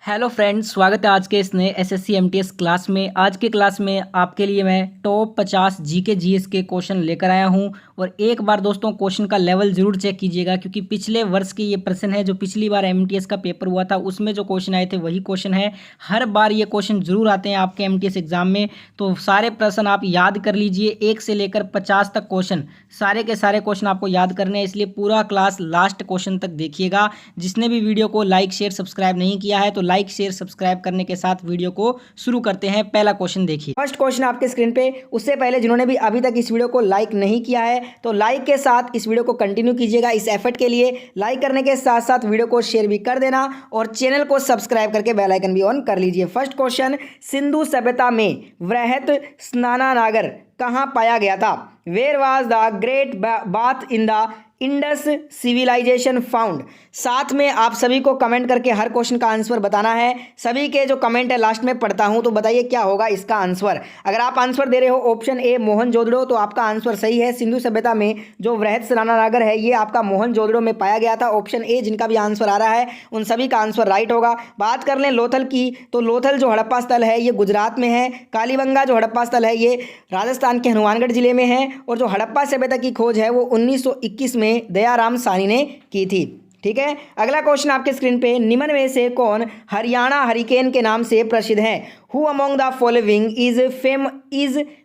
Hello friends, स्वागत है आज के इस नए एसएससी एमटीएस क्लास में। आज के क्लास में आपके लिए मैं टॉप 50 जीके जीएस के क्वेश्चन लेकर आया हूं। और एक बार दोस्तों क्वेश्चन का लेवल ज़रूर चेक कीजिएगा, क्योंकि पिछले वर्ष के ये प्रश्न है जो पिछली बार एमटीएस का पेपर हुआ था उसमें जो क्वेश्चन आए थे वही क्वेश्चन है। हर बार ये क्वेश्चन ज़रूर आते हैं आपके एमटीएस एग्जाम में, तो सारे प्रश्न आप याद कर लीजिए। 1 से लेकर 50 तक क्वेश्चन, सारे के सारे क्वेश्चन आपको याद करने हैं, इसलिए पूरा क्लास लास्ट क्वेश्चन तक देखिएगा। जिसने भी वीडियो को लाइक शेयर सब्सक्राइब नहीं किया है तो लाइक शेयर सब्सक्राइब करने के साथ वीडियो को शुरू करते हैं। पहला क्वेश्चन देखिए। फर्स्ट क्वेश्चन आपके स्क्रीन पे। उससे पहले जिन्होंने भी अभी तक इस वीडियो को लाइक नहीं किया है तो लाइक के साथ इस वीडियो को कंटिन्यू कीजिएगा। इस एफर्ट के लिए लाइक करने के साथ साथ वीडियो को शेयर भी कर देना और चैनल को सब्सक्राइब करके बेल आइकन भी ऑन कर लीजिए। फर्स्ट क्वेश्चन, सिंधु सभ्यता में वृहत स्नानागार कहाँ पाया गया था? Where was the great bath in the Indus civilisation found? साथ में आप सभी को कमेंट करके हर क्वेश्चन का आंसर बताना है। सभी के जो कमेंट है लास्ट में पढ़ता हूं, तो बताइए क्या होगा इसका आंसर। अगर आप आंसर दे रहे हो ऑप्शन ए मोहनजोदड़ो तो आपका आंसर सही है। सिंधु सभ्यता में जो वृहत स्नानागार है ये आपका मोहनजोदड़ो में पाया गया था। ऑप्शन ए जिनका भी आंसर आ रहा है उन सभी का आंसर राइट होगा। बात कर लें लोथल की, तो लोथल जो हड़प्पा स्थल है ये गुजरात में है। कालीबंगा जो हड़प्पा स्थल है ये राजस्थान के हनुमानगढ़ जिले में है। और जो हड़प्पा सभ्यता की खोज है वो 1921 में दयाराम साहनी ने की थी। ठीक है, अगला क्वेश्चन आपके स्क्रीन पे। निम्न में से कौन हरियाणा हरिकेन के नाम से प्रसिद्ध है? Who among the following is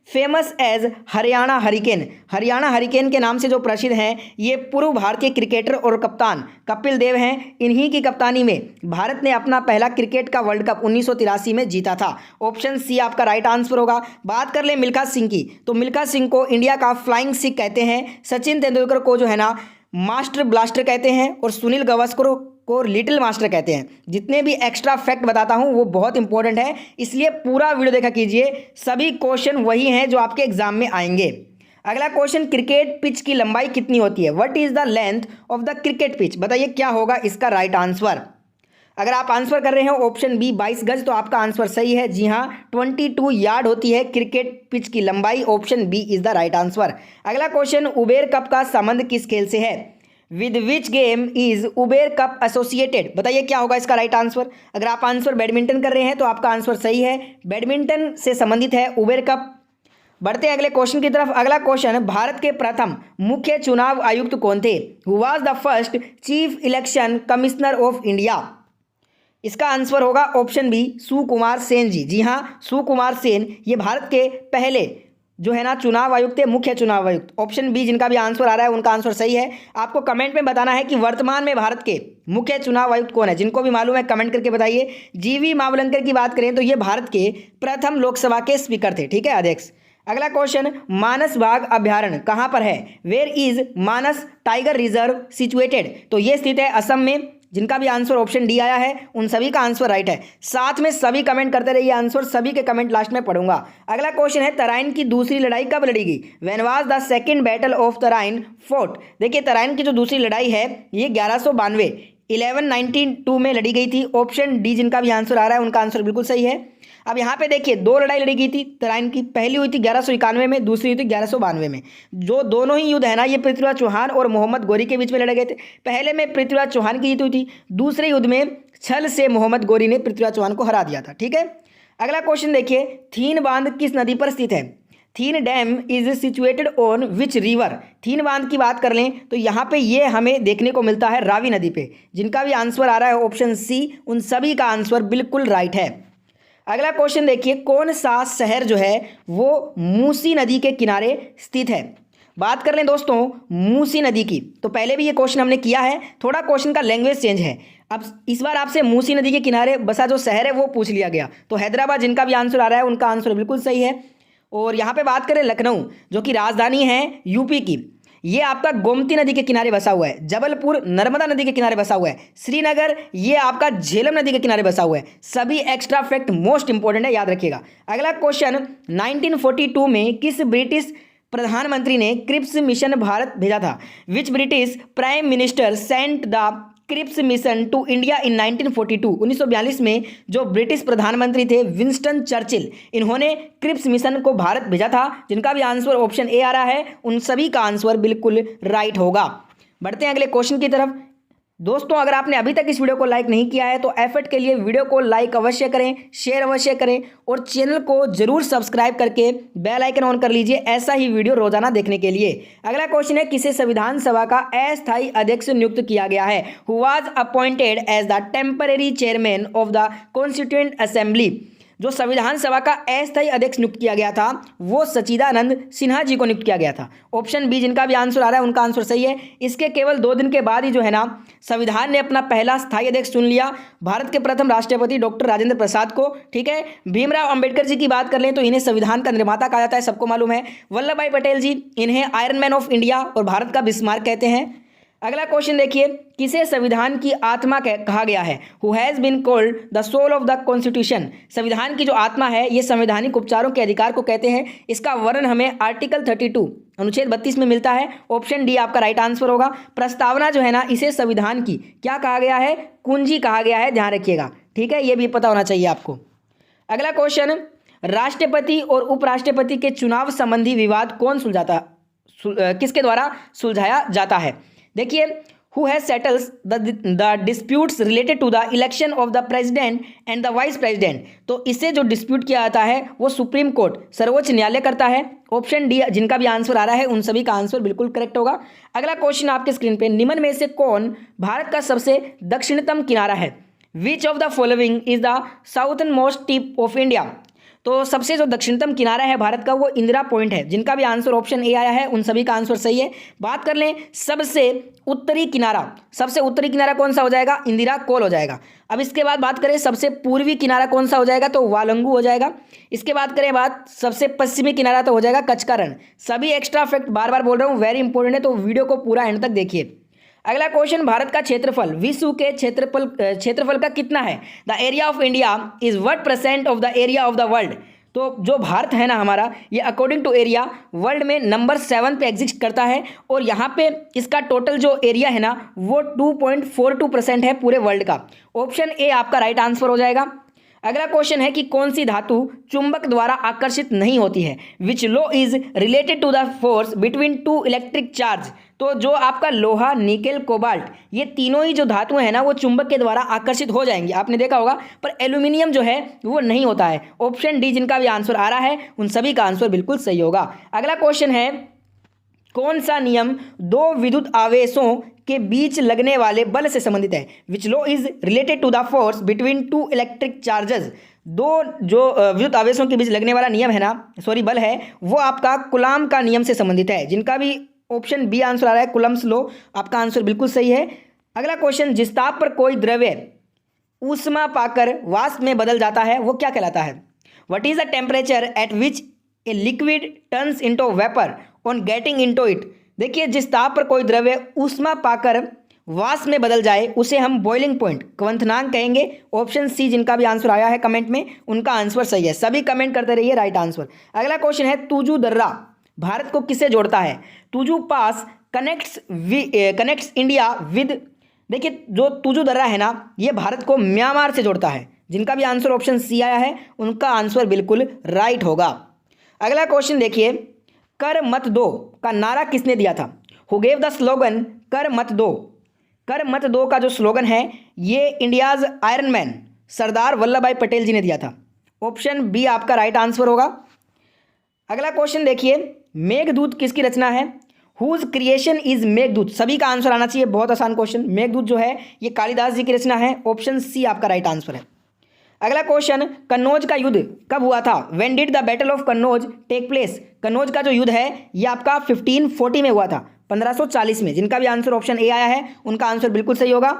famous as Haryana hurricane? Haryana hurricane के नाम से जो प्रसिद्ध हैं ये पूर्व भारतीय क्रिकेटर और कप्तान कपिल देव हैं। इन्हीं की कप्तानी में भारत ने अपना पहला क्रिकेट का वर्ल्ड कप 1983 में जीता था। ऑप्शन सी आपका राइट आंसर होगा। बात कर ले मिल्खा सिंह की, तो मिल्खा सिंह को इंडिया का फ्लाइंग सिख कहते हैं। सचिन तेंदुलकर को जो है ना मास्टर ब्लास्टर कहते हैं और सुनील गावस्कर को लिटिल मास्टर कहते हैं। जितने भी एक्स्ट्रा फैक्ट बताता हूं वो बहुत इंपॉर्टेंट है, इसलिए पूरा वीडियो देखा कीजिए। सभी क्वेश्चन वही हैं जो आपके एग्जाम में आएंगे। अगला क्वेश्चन, क्रिकेट पिच की लंबाई कितनी होती है? What is the length of the cricket pitch? बताइए क्या होगा इसका राइट आंसर। अगर आप आंसर कर रहे हो ऑप्शन बी 22 गज तो आपका आंसर सही है। जी हाँ, 22 यार्ड होती है क्रिकेट पिच की लंबाई। Option B is the right answer. अगला क्वेश्चन, उबेर कप का संबंध किस खेल से है? With which game is Uber cup associated? बताइए क्या होगा इसका राइट आंसर। अगर आप आंसर बैडमिंटन कर रहे हैं तो आपका आंसर सही है, बैडमिंटन से संबंधित है उबेर कप। बढ़ते हैं अगले क्वेश्चन की तरफ। अगला क्वेश्चन, भारत के प्रथम मुख्य चुनाव आयुक्त कौन थे? Who was the first chief election commissioner of India? इसका आंसर होगा ऑप्शन बी सुकुमार सेन जी। जी हाँ, सुकुमार सेन ये भारत के पहले जो है ना चुनाव आयुक्त है, मुख्य चुनाव आयुक्त। ऑप्शन बी जिनका भी आंसर आ रहा है उनका आंसर सही है। आपको कमेंट में बताना है कि वर्तमान में भारत के मुख्य चुनाव आयुक्त कौन है। जिनको भी मालूम है कमेंट करके बताइए। जीवी मावलंकर की बात करें तो ये भारत के प्रथम लोकसभा के स्पीकर थे। ठीक है अध्यक्ष। अगला क्वेश्चन, मानस बाघ अभ्यारण्य कहाँ पर है? Where is Manas tiger reserve situated? तो ये स्थित है असम में। जिनका भी आंसर ऑप्शन डी आया है उन सभी का आंसर राइट है। साथ में सभी कमेंट करते रहिए, आंसर सभी के कमेंट लास्ट में पढ़ूंगा। अगला क्वेश्चन है, तराइन की दूसरी लड़ाई कब लड़ी गई? When was the second battle of Tarain fort? देखिए तराइन की जो दूसरी लड़ाई है ये 1192 में लड़ी गई थी। ऑप्शन डी जिनका भी आंसर आ रहा है उनका आंसर बिल्कुल सही है। अब यहाँ पे देखिए दो लड़ाई लड़ी गई थी तराइन की। पहली हुई थी 1191 में, दूसरी हुई थी 1192 में। जो दोनों ही युद्ध है ना ये पृथ्वीराज चौहान और मोहम्मद गौरी के बीच में लड़े गए थे। पहले में पृथ्वीराज चौहान की जीत हुई थी, दूसरे युद्ध में छल से मोहम्मद गौरी ने पृथ्वीराज चौहान को हरा दिया था। ठीक है, अगला क्वेश्चन देखिए, थीन बांध किस नदी पर स्थित है? Thein dam is situated on which river? Thein बांध की बात कर लें तो यहाँ पे ये हमें देखने को मिलता है रावी नदी पे। जिनका भी आंसर आ रहा है ऑप्शन सी उन सभी का आंसर बिल्कुल राइट है। अगला क्वेश्चन देखिए, कौन सा शहर जो है वो मूसी नदी के किनारे स्थित है? बात कर लें दोस्तों मूसी नदी की, तो पहले भी ये क्वेश्चन हमने किया है। थोड़ा क्वेश्चन का लैंग्वेज चेंज है। अब इस बार आपसे मूसी नदी के किनारे बसा जो शहर है वो पूछ लिया गया। तो हैदराबाद जिनका भी आंसर आ रहा है उनका आंसर बिल्कुल सही है। और यहाँ पे बात करें लखनऊ जो कि राजधानी है यूपी की, ये आपका गोमती नदी के किनारे बसा हुआ है। जबलपुर नर्मदा नदी के किनारे बसा हुआ है। श्रीनगर ये आपका झेलम नदी के किनारे बसा हुआ है। सभी एक्स्ट्रा फैक्ट मोस्ट इंपॉर्टेंट है, याद रखिएगा। अगला क्वेश्चन, 1942 में किस ब्रिटिश प्रधानमंत्री ने क्रिप्स मिशन भारत भेजा था? Which British prime minister sent the Cripps mission to India in 1942? 1942 में जो ब्रिटिश प्रधानमंत्री थे विंस्टन चर्चिल, इन्होंने क्रिप्स मिशन को भारत भेजा था। जिनका भी आंसर ऑप्शन ए आ रहा है उन सभी का आंसर बिल्कुल राइट होगा। बढ़ते हैं अगले क्वेश्चन की तरफ। दोस्तों अगर आपने अभी तक इस वीडियो को लाइक नहीं किया है तो एफर्ट के लिए वीडियो को लाइक अवश्य करें, शेयर अवश्य करें और चैनल को जरूर सब्सक्राइब करके बेल आइकन ऑन कर लीजिए ऐसा ही वीडियो रोजाना देखने के लिए। अगला क्वेश्चन है, किसे संविधान सभा का अस्थायी अध्यक्ष नियुक्त किया गया है? Who was appointed as the temporary chairman of the constituent assembly. जो संविधान सभा का अस्थायी अध्यक्ष नियुक्त किया गया था वो सच्चिदानंद सिन्हा जी को नियुक्त किया गया था। ऑप्शन बी जिनका भी आंसर आ रहा है उनका आंसर सही है। इसके केवल 2 दिन के बाद ही जो है ना संविधान ने अपना पहला स्थायी अध्यक्ष चुन लिया, भारत के प्रथम राष्ट्रपति डॉक्टर राजेंद्र प्रसाद को। ठीक है, भीमराव अंबेडकर जी की बात कर लें तो इन्हें संविधान का निर्माता कहा जाता है, सबको मालूम है। वल्लभ भाई पटेल जी, इन्हें आयरन मैन ऑफ इंडिया और भारत का बिस्मार्क कहते हैं। अगला क्वेश्चन देखिए, किसे संविधान की आत्मा कहा गया है? Who has been called the soul of the constitution. संविधान की जो आत्मा है ये संवैधानिक उपचारों के अधिकार को कहते हैं। इसका वर्णन हमें आर्टिकल 32 अनुच्छेद 32 में मिलता है। ऑप्शन डी आपका राइट आंसर होगा। प्रस्तावना जो है ना इसे संविधान की क्या कहा गया है? कुंजी कहा गया है, ध्यान रखिएगा। ठीक है, ये भी पता होना चाहिए आपको। अगला क्वेश्चन, राष्ट्रपति और उपराष्ट्रपति के चुनाव संबंधी विवाद कौन सुलझाता, किसके द्वारा सुलझाया जाता है? देखिए, who has settles the disputes related to the election of the president and the vice president. तो इससे जो डिस्प्यूट किया जाता है वो सुप्रीम कोर्ट, सर्वोच्च न्यायालय करता है। ऑप्शन डी जिनका भी आंसर आ रहा है उन सभी का आंसर बिल्कुल करेक्ट होगा। अगला क्वेश्चन आपके स्क्रीन पे, निम्न में से कौन भारत का सबसे दक्षिणतम किनारा है? Which of the following is the southern most tip of India. तो सबसे जो दक्षिणतम किनारा है भारत का वो इंदिरा पॉइंट है। जिनका भी आंसर ऑप्शन ए आया है उन सभी का आंसर सही है। बात कर लें सबसे उत्तरी किनारा, सबसे उत्तरी किनारा कौन सा हो जाएगा? इंदिरा कोल हो जाएगा। अब इसके बाद बात करें सबसे पूर्वी किनारा कौन सा हो जाएगा? तो वालंगू हो जाएगा। इसके बाद करें बात सबसे पश्चिमी किनारा तो हो जाएगा कच्छ का रण। सभी एक्स्ट्रा फैक्ट बार बार बोल रहा हूँ, वेरी इंपॉर्टेंट है, तो वीडियो को पूरा एंड तक देखिए। अगला क्वेश्चन, भारत का क्षेत्रफल विश्व के क्षेत्रफल का कितना है? The area of India is what % of the area of the world. तो जो भारत है ना हमारा, ये अकॉर्डिंग टू एरिया वर्ल्ड में नंबर 7 पे एग्जिस्ट करता है और यहाँ पे इसका टोटल जो एरिया है ना वो 2.42% है पूरे वर्ल्ड का। ऑप्शन ए आपका राइट आंसर हो जाएगा। अगला क्वेश्चन है कि कौन सी धातु चुंबक द्वारा आकर्षित नहीं होती है? Which law is related to the force between 2 electric charge. तो जो आपका लोहा, निकेल, कोबाल्ट, ये तीनों ही जो धातुएं हैं ना वो चुंबक के द्वारा आकर्षित हो जाएंगी, आपने देखा होगा, पर एल्यूमिनियम जो है वो नहीं होता है। ऑप्शन डी जिनका भी आंसर आ रहा है उन सभी का आंसर बिल्कुल सही होगा। अगला क्वेश्चन है, कौन सा नियम 2 विद्युत आवेशों के बीच लगने वाले बल से संबंधित है? Which law is related to the force between 2 electric charges. 2 जो विद्युत आवेशों के बीच लगने वाला नियम है ना, सॉरी बल है, वो आपका कुलाम का नियम से संबंधित है। जिनका भी ऑप्शन बी आंसर आ रहा है कुलम्स लॉ, आपका आंसर बिल्कुल सही है। अगला क्वेश्चन, जिस ताप पर कोई द्रव्य ऊष्मा पाकर वाष्प में बदल जाता है वो क्या कहलाता है? What is the temperature at which a liquid turns into vapour on getting into it. देखिए, जिस ताप पर कोई द्रव्य ऊष्मा पाकर वाष्प में बदल जाए उसे हम बॉइलिंग पॉइंट, क्वथनांक कहेंगे। ऑप्शन सी जिनका भी आंसर आया है कमेंट में उनका आंसर सही है। सभी कमेंट करते रहिए राइट आंसर। अगला क्वेश्चन है, तुजू दर्रा भारत को किससे जोड़ता है? तुजू पास कनेक्ट्स इंडिया विद। देखिए, जो तुजू दर्रा है ना ये भारत को म्यांमार से जोड़ता है। जिनका भी आंसर ऑप्शन सी आया है उनका आंसर बिल्कुल राइट होगा। अगला क्वेश्चन देखिए, कर मत दो का नारा किसने दिया था? हु गेव द स्लोगन कर मत दो। कर मत दो का जो स्लोगन है ये India's iron man Sardar Vallabhbhai Patel ji ने दिया था। ऑप्शन बी आपका राइट आंसर होगा। अगला क्वेश्चन देखिए, मेघदूत किसकी रचना है? Whose creation is Meghdoot. सभी का आंसर आना चाहिए, बहुत आसान क्वेश्चन। मेघदूत जो है ये कालिदास जी की रचना है। ऑप्शन सी आपका राइट आंसर है। अगला क्वेश्चन, कन्नौज का युद्ध कब हुआ था? When did the battle of Kannauj take place. Kannauj का जो युद्ध है ये आपका 1540 में हुआ था, 1540 में। जिनका भी आंसर ऑप्शन ए आया है उनका आंसर बिल्कुल सही होगा।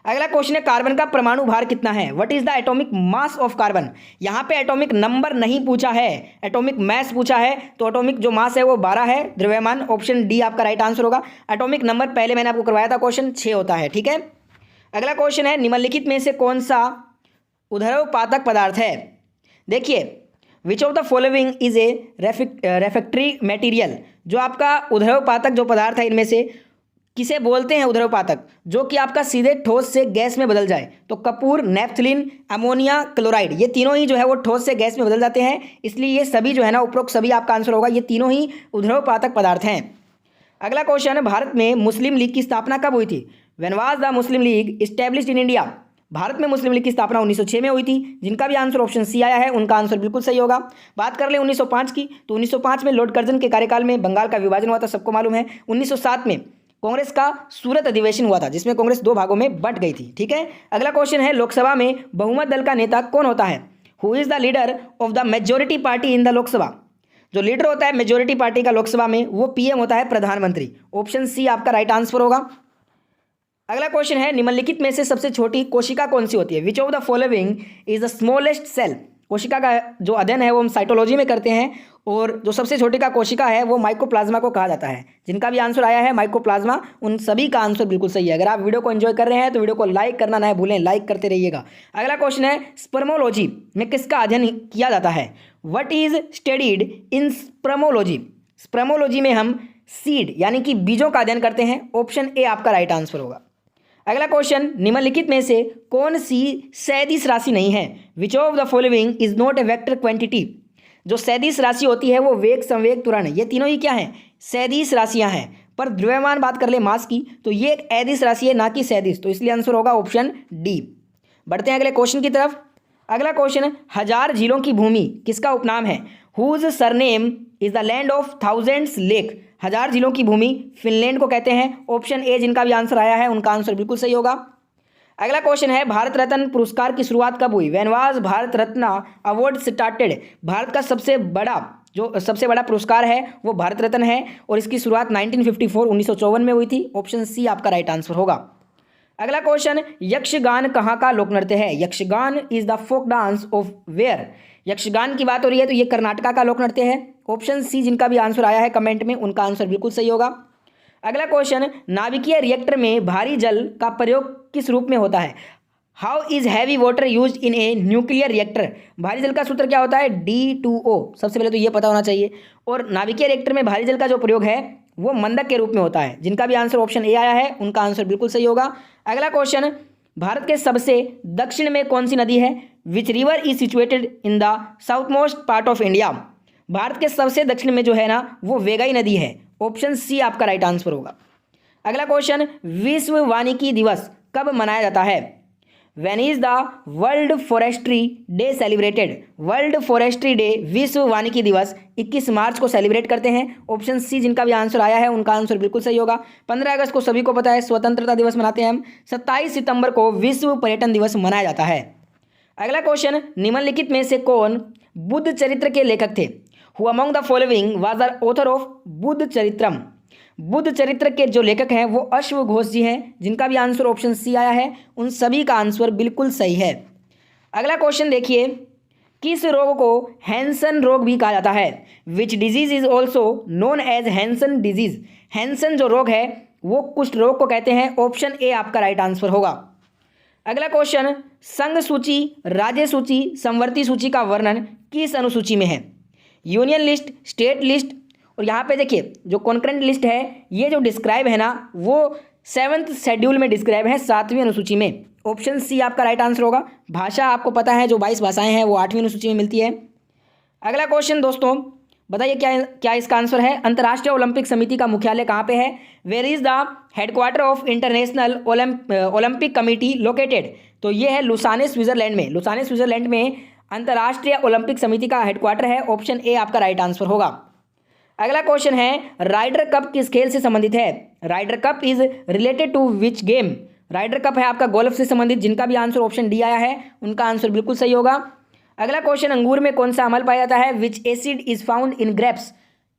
अगला क्वेश्चन है, कार्बन का परमाणु भार कितना है? What is the atomic mass of carbon. यहाँ पे एटॉमिक नंबर नहीं पूछा है, एटॉमिक मास पूछा है। तो एटॉमिक जो मास है वो 12 है, द्रव्यमान। ऑप्शन डी आपका राइट आंसर होगा। एटॉमिक नंबर पहले मैंने आपको करवाया था क्वेश्चन 6 होता है। ठीक है, अगला क्वेश्चन है, निम्नलिखित में से कौन सा उदरपातक पदार्थ है? देखिए, विच of the following is a refractory material. जो आपका उदरपातक जो पदार्थ है इनमें से किसे बोलते हैं उदरपातक? जो कि आपका सीधे ठोस से गैस में बदल जाए। तो कपूर, नेफ्थलीन, अमोनिया, क्लोराइड, ये तीनों ही जो है वो ठोस से गैस में बदल जाते हैं। इसलिए ये सभी जो है ना उपरोक्त सभी आपका आंसर होगा। ये तीनों ही उदरपातक पदार्थ हैं। अगला क्वेश्चन है, भारत में मुस्लिम लीग की स्थापना कब हुई थी? When was the Muslim league established in India? Bharat में मुस्लिम लीग की स्थापना 1906 में हुई थी, जिनका भी आंसर ऑप्शन सी आया है उनका आंसर बिल्कुल सही होगा। बात कर ले 1905 की, तो 1905 में लॉर्ड कर्जन के कार्यकाल में बंगाल का विभाजन हुआ था, सबको मालूम है। 1907 में कांग्रेस का सूरत अधिवेशन हुआ था, जिसमें कांग्रेस दो भागों में बंट गई थी। ठीक है, अगला क्वेश्चन है, लोकसभा में बहुमत दल का नेता कौन होता है? Who is the leader of the majority party in the Lok Sabha? जो लीडर होता है मेजोरिटी पार्टी का लोकसभा में, वो पीएम होता है, प्रधानमंत्री। ऑप्शन सी आपका राइट आंसर होगा। अगला क्वेश्चन है, निम्नलिखित में से सबसे छोटी कोशिका कौन सी होती है? Which of the following is the smallest cell? कोशिका का जो अध्ययन है वो हम साइटोलॉजी में करते हैं, और जो सबसे छोटी का कोशिका है वो माइकोप्लाज्मा को कहा जाता है। जिनका भी आंसर आया है माइकोप्लाज्मा, उन सभी का आंसर बिल्कुल सही है। अगर आप वीडियो को एंजॉय कर रहे हैं तो वीडियो को लाइक करना ना भूलें, लाइक करते रहिएगा। अगला क्वेश्चन है, स्पर्मोलॉजी में किसका अध्ययन किया जाता है? What is studied in spermology? Spermology में हम सीड यानी कि बीजों का अध्ययन करते हैं। ऑप्शन ए आपका राइट आंसर होगा। अगला क्वेश्चन, निम्नलिखित में से कौन सी सैदिश राशि नहीं है? Which of the following is not a vector quantity? जो सैदिश राशि होती है वो वेग, संवेग, त्वरण, ये तीनों ही क्या हैं? सैदिश राशियां हैं। पर द्रव्यमान बात कर ले मास की, तो ये एक ऐदिश राशि है, ना कि सैदिश, तो इसलिए आंसर होगा ऑप्शन डी। बढ़ते हैं अगले क्वेश्चन की तरफ। अगला क्वेश्चन, हजार झीलों की भूमि किसका उपनाम है? Whose surname is the land of thousands lake? हजार झीलों की भूमि फिनलैंड को कहते हैं। ऑप्शन ए जिनका भी आंसर आया है उनका आंसर बिल्कुल सही होगा। अगला क्वेश्चन है, भारत रत्न पुरस्कार की शुरुआत कब हुई? When was Bharat Ratna award started? Bharat का सबसे बड़ा पुरस्कार है वो भारत रत्न है, और इसकी शुरुआत 1954 में हुई थी। ऑप्शन सी आपका राइट आंसर होगा। अगला क्वेश्चन, यक्षगान कहाँ का लोक नृत्य है? Yakshagana is the folk dance of where? Yakshagana की बात हो रही है तो ये कर्नाटका का लोक नृत्य है। ऑप्शन सी जिनका भी आंसर आया है कमेंट में उनका आंसर बिल्कुल सही होगा। अगला क्वेश्चन, नाभिकीय रिएक्टर में भारी जल का प्रयोग किस रूप में होता है? How is heavy water use in a nuclear reactor? भारी जल का सूत्र क्या होता है? D2O। सबसे पहले तो ये पता होना चाहिए। और नाभिकीय रिएक्टर में भारी जल का जो प्रयोग है वो मंदक के रूप में होता है। जिनका भी आंसर ऑप्शन ए आया है उनका आंसर बिल्कुल सही होगा। अगला क्वेश्चन, भारत के सबसे दक्षिण में कौन सी नदी है? Which river is situated in the south most part of India? Bharat के सबसे दक्षिण में जो है ना वो वेगाई नदी है। ऑप्शन सी आपका राइट आंसर होगा। अगला क्वेश्चन, विश्व वानिकी दिवस कब मनाया जाता है? When is the world forestry day celebrated? World forestry day, विश्व वानिकी दिवस 21 मार्च को सेलिब्रेट करते हैं। ऑप्शन सी जिनका भी आंसर आया है उनका आंसर बिल्कुल सही होगा। 15 अगस्त को सभी को पता है स्वतंत्रता दिवस मनाते हैं हम। 27 सितंबर को विश्व पर्यटन दिवस मनाया जाता है। अगला क्वेश्चन, निम्नलिखित में से कौन बुद्ध चरित्र के लेखक थे? Who among the following was the author of Buddha Charitam? Buddha Charita के जो लेखक हैं वो अश्व घोष जी हैं। जिनका भी आंसर ऑप्शन सी आया है उन सभी का आंसर बिल्कुल सही है। अगला क्वेश्चन देखिए, किस रोग को हैंसन रोग भी कहा जाता है? Which disease is also known as Hansen disease? Hansen जो रोग है वो कुष्ठ रोग को कहते हैं। ऑप्शन ए आपका राइट आंसर होगा। अगला क्वेश्चन, संघ सूची, राज्य सूची, समवर्ती सूची का वर्णन किस अनुसूची में है? यूनियन लिस्ट, स्टेट लिस्ट, और यहाँ पे देखिए जो कॉन्करेंट लिस्ट है ये जो डिस्क्राइब है ना वो 7th शेड्यूल में डिस्क्राइब है, 7वीं अनुसूची में। ऑप्शन सी आपका राइट आंसर होगा। भाषा आपको पता है जो 22 भाषाएं हैं वो 8वीं अनुसूची में मिलती है। अगला क्वेश्चन दोस्तों बताइए क्या इसका आंसर है? अंतर्राष्ट्रीय ओलंपिक समिति का मुख्यालय कहाँ पे है? Where is the headquarter of international Olympic committee located? तो ये है लुसाने स्विट्जरलैंड में। लुसाने स्विट्जरलैंड में अंतर्राष्ट्रीय ओलंपिक समिति का हेडक्वार्टर है। ऑप्शन ए आपका राइट आंसर होगा। अगला क्वेश्चन है, राइडर कप किस खेल से संबंधित है? Ryder cup is related to which game? Ryder cup है आपका गोल्फ से संबंधित। जिनका भी आंसर ऑप्शन डी आया है उनका आंसर बिल्कुल सही होगा। अगला क्वेश्चन, अंगूर में कौन सा अम्ल पाया जाता है? विच acid is found in grapes?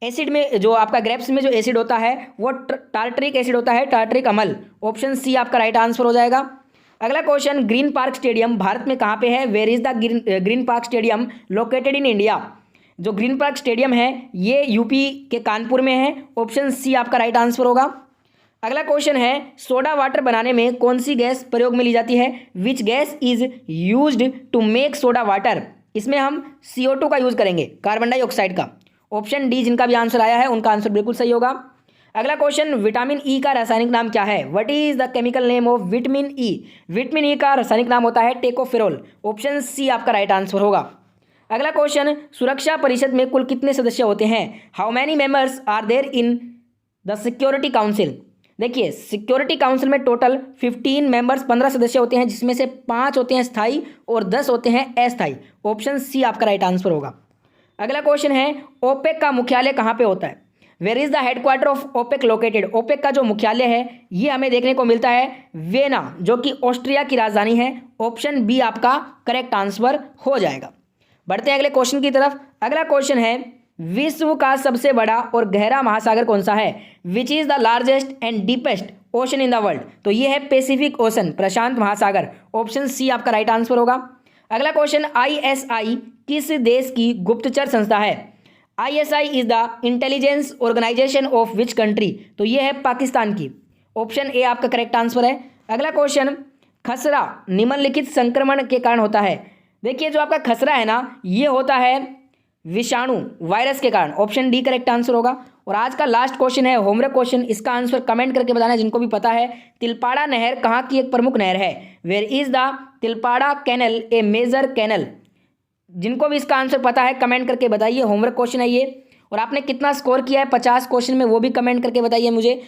Acid में जो आपका ग्रेप्स में जो एसिड होता है वो टार्टरिक एसिड होता है, टार्टरिक अम्ल। ऑप्शन सी आपका राइट आंसर हो जाएगा। अगला question, green park stadium Bharat में कहाँ पे है? Where is the green park stadium located in India? जो ग्रीन पार्क स्टेडियम है ये यूपी के कानपुर में है। ऑप्शन सी आपका राइट आंसर होगा। अगला क्वेश्चन है, सोडा वाटर बनाने में कौन सी गैस प्रयोग में ली जाती है? Which gas is used to make soda water? इसमें हम CO2 का यूज करेंगे, कार्बन डाइऑक्साइड का। ऑप्शन डी जिनका भी आंसर आया है उनका आंसर बिल्कुल सही होगा। अगला क्वेश्चन, विटामिन ई का रासायनिक नाम क्या है? What is the chemical name of vitamin E? Vitamin E का रासायनिक नाम होता है टेकोफेरोल। ऑप्शन सी आपका राइट आंसर होगा। अगला क्वेश्चन, सुरक्षा परिषद में कुल कितने सदस्य होते हैं? How many members are there in the security council? देखिए सिक्योरिटी काउंसिल में टोटल 15 मेंबर्स 15 सदस्य होते हैं, जिसमें से 5 होते हैं स्थायी और 10 होते हैं अस्थायी। ऑप्शन सी आपका राइट आंसर होगा। अगला क्वेश्चन है, ओपेक का मुख्यालय कहाँ पे होता है? Where is the headquarter of OPEC located? OPEC का जो मुख्यालय है ये हमें देखने को मिलता है वियना, जो कि ऑस्ट्रिया की राजधानी है। ऑप्शन बी आपका करेक्ट आंसर हो जाएगा। बढ़ते हैं अगले क्वेश्चन की तरफ। अगला क्वेश्चन है, विश्व का सबसे बड़ा और गहरा महासागर कौन सा है? Which is the largest and deepest ocean in the world? तो ये है पैसिफिक ओशन, प्रशांत महासागर। ऑप्शन सी आपका राइट आंसर होगा। अगला क्वेश्चन, आईएसआई किस देश की गुप्तचर संस्था है? ISI is the intelligence organisation of which country? तो ये है पाकिस्तान की। ऑप्शन ए आपका करेक्ट आंसर है। अगला क्वेश्चन, खसरा निम्नलिखित संक्रमण के कारण होता है? देखिए जो आपका खसरा है ना, ये होता है विषाणु वायरस के कारण। ऑप्शन डी करेक्ट आंसर होगा। और आज का लास्ट क्वेश्चन है होमवर्क क्वेश्चन, इसका आंसर कमेंट करके बताना जिनको भी पता है। तिलपाड़ा नहर कहाँ की एक प्रमुख नहर है? Where is the Tilpara canal a major canal? जिनको भी इसका आंसर पता है कमेंट करके बताइए। होमवर्क क्वेश्चन है ये। और आपने कितना स्कोर किया है 50 क्वेश्चन में वो भी कमेंट करके बताइए मुझे।